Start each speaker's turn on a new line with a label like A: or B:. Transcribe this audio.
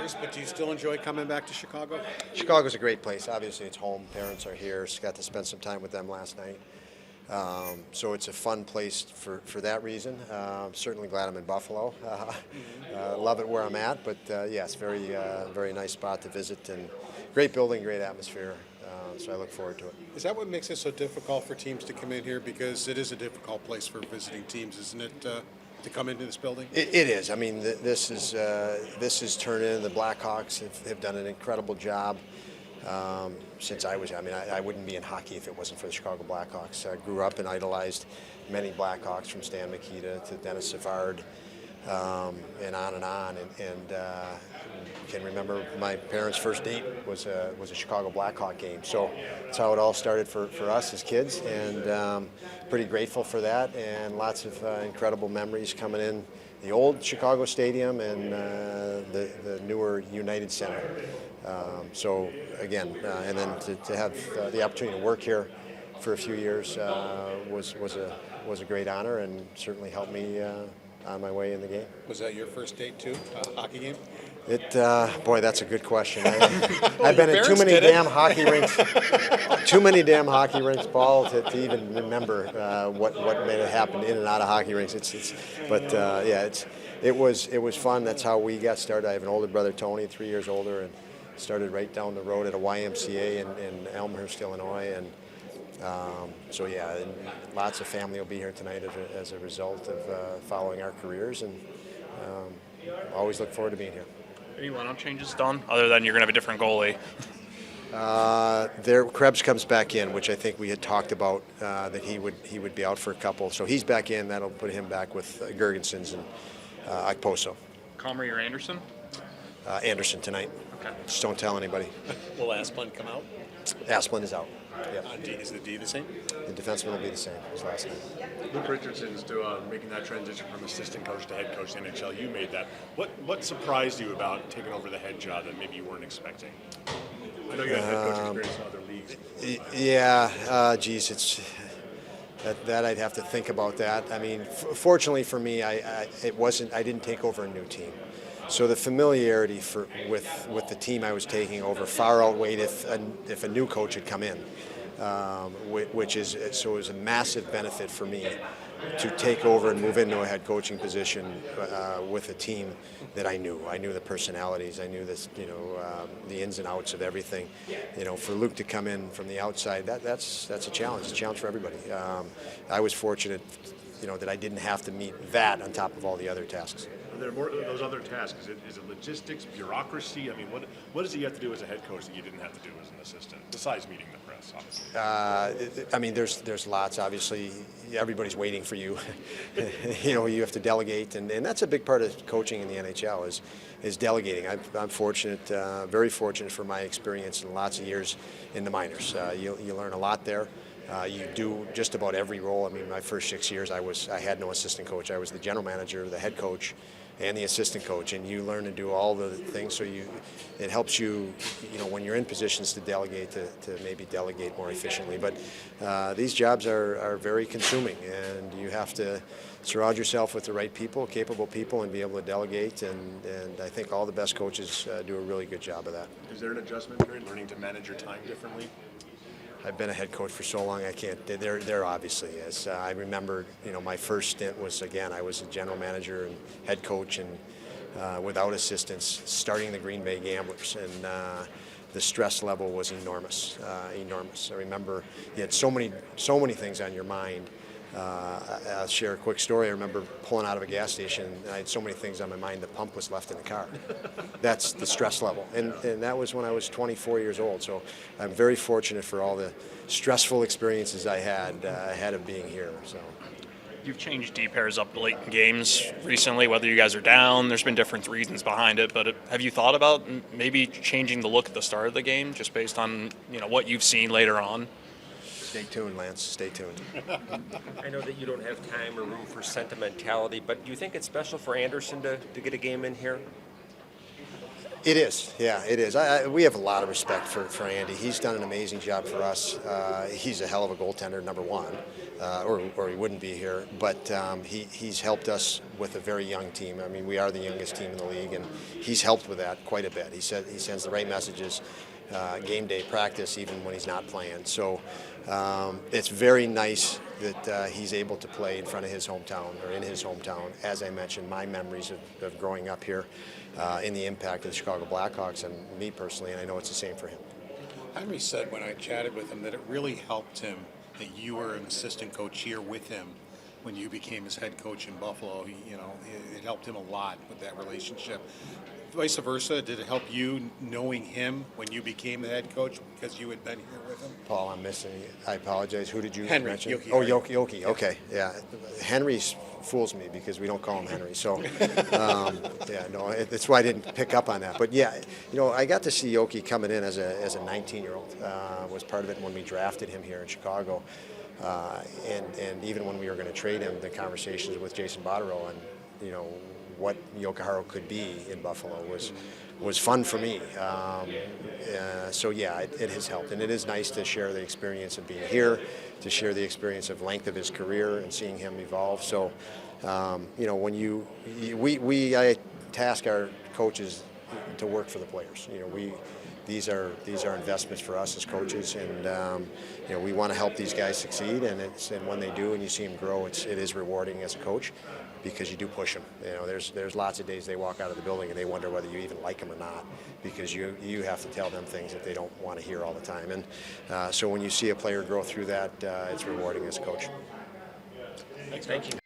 A: years, but do you still enjoy coming back to Chicago?
B: Chicago's a great place. Obviously, it's home. Parents are here. Got to spend some time with them last night. So it's a fun place for that reason. Certainly glad I'm in Buffalo. Love it where I'm at, but yes, very nice spot to visit and great building, great atmosphere. So I look forward to it.
A: Is that what makes it so difficult for teams to come in here? Because it is a difficult place for visiting teams, isn't it, to come into this building?
B: It is. I mean, this is turned in. The Blackhawks have done an incredible job. Since I wouldn't be in hockey if it wasn't for the Chicago Blackhawks. I grew up and idolized many Blackhawks, from Stan Mikita to Dennis Savard, and on and on. And can remember my parents' first date was a Chicago Blackhawk game. So that's how it all started for us as kids, and pretty grateful for that. And lots of incredible memories coming in the old Chicago Stadium and the newer United Center. So again, and then to have the opportunity to work here for a few years was a great honor, and certainly helped me on my way in the game.
A: Was that your first date too, a hockey game?
B: Boy, that's a good question. I've been in too many damn hockey rinks, Paul, to even remember what may have happened in and out of hockey rinks. It was fun. That's how we got started. I have an older brother, Tony, 3 years older, and started right down the road at a YMCA in Elmhurst, Illinois, and and lots of family will be here tonight as a result of following our careers, and always look forward to being here.
C: Any lineup changes done, other than you're going to have a different goalie?
B: Krebs comes back in, which I think we had talked about that he would be out for a couple. So he's back in. That'll put him back with Gergensons and Okposo.
C: Comrie or Anderson?
B: Anderson tonight.
C: Okay.
B: Just don't tell anybody.
A: Will Asplund come out?
B: Asplund is out. Yep.
A: Is the D the same?
B: The defenseman will be the same as last night.
D: Luke Richardson's making that transition from assistant coach to head coach in the NHL. You made that. What surprised you about taking over the head job that maybe you weren't expecting? I know you had head coaching experience in other leagues.
B: Yeah, geez, it's that I'd have to think about that. I mean, fortunately for me, I didn't take over a new team. So the familiarity with the team I was taking over far outweighed if a new coach had come in, so it was a massive benefit for me to take over and move into a head coaching position with a team that I knew. I knew the personalities. I knew this, the ins and outs of everything. For Luke to come in from the outside, that's a challenge. It's a challenge for everybody. I was fortunate, that I didn't have to meet that on top of all the other tasks.
D: Are there more of those other tasks? Is it logistics, bureaucracy? I mean, what does he have to do as a head coach that you didn't have to do as an assistant, besides meeting the press, obviously?
B: There's lots. Obviously, everybody's waiting for you. You have to delegate, and that's a big part of coaching in the NHL is delegating. I'm fortunate, very fortunate for my experience in lots of years in the minors. You learn a lot there. You do just about every role. I mean, my first 6 years, I had no assistant coach. I was the general manager, the head coach, and the assistant coach, and you learn to do all the things. So it helps you, when you're in positions to delegate, to maybe delegate more efficiently. But these jobs are very consuming, and you have to surround yourself with the right people, capable people, and be able to delegate. And I think all the best coaches do a really good job of that.
D: Is there an adjustment period, learning to manage your time differently?
B: I've been a head coach for so long, I can't. There obviously is. I remember, my first stint was, again, I was a general manager and head coach, and without assistants, starting the Green Bay Gamblers, and the stress level was enormous, enormous. I remember you had so many things on your mind. I'll share a quick story. I remember pulling out of a gas station, and I had so many things on my mind, the pump was left in the car. That's the stress level. And that was when I was 24 years old. So I'm very fortunate for all the stressful experiences I had ahead of being here. So.
C: You've changed D pairs up late in games recently, whether you guys are down. There's been different reasons behind it, but have you thought about maybe changing the look at the start of the game just based on what you've seen later on?
B: Stay tuned, Lance. Stay tuned.
E: I know that you don't have time or room for sentimentality, but do you think it's special for Anderson to get a game in here?
B: It is. Yeah, it is. We have a lot of respect for Andy. He's done an amazing job for us. He's a hell of a goaltender, number one. or he wouldn't be here. But he's helped us with a very young team. I mean, we are the youngest team in the league, and he's helped with that quite a bit. He sends the right messages, game day practice, even when he's not playing. So it's very nice that he's able to play in front of his hometown, or in his hometown. As I mentioned, my memories of growing up here, in the impact of the Chicago Blackhawks, and me personally, and I know it's the same for him.
A: Henry said when I chatted with him that it really helped him that you were an assistant coach here with him when you became his head coach in Buffalo. It helped him a lot with that relationship. Vice versa, did it help you knowing him when you became the head coach because you had been here with him?
B: Paul, I'm missing you. I apologize. Who did you
A: Henry,
B: mention?
A: Yoki.
B: Oh, Yoki. Yeah. Okay, yeah. Henry fools me because we don't call him Henry. So, yeah, no, that's why I didn't pick up on that. But yeah, I got to see Yoki coming in as a 19-year-old. Was part of it when we drafted him here in Chicago, and even when we were going to trade him, the conversations with Jason Botterill and what Yokohara could be in Buffalo was fun for me. So yeah, it has helped, and it is nice to share the experience of being here, to share the experience of length of his career and seeing him evolve. So when I task our coaches to work for the players. These are investments for us as coaches, and we want to help these guys succeed. And when they do, and you see them grow, it is rewarding as a coach, because you do push them. There's lots of days they walk out of the building and they wonder whether you even like them or not, because you have to tell them things that they don't want to hear all the time. And so when you see a player grow through that, it's rewarding as a coach.
E: Thank you.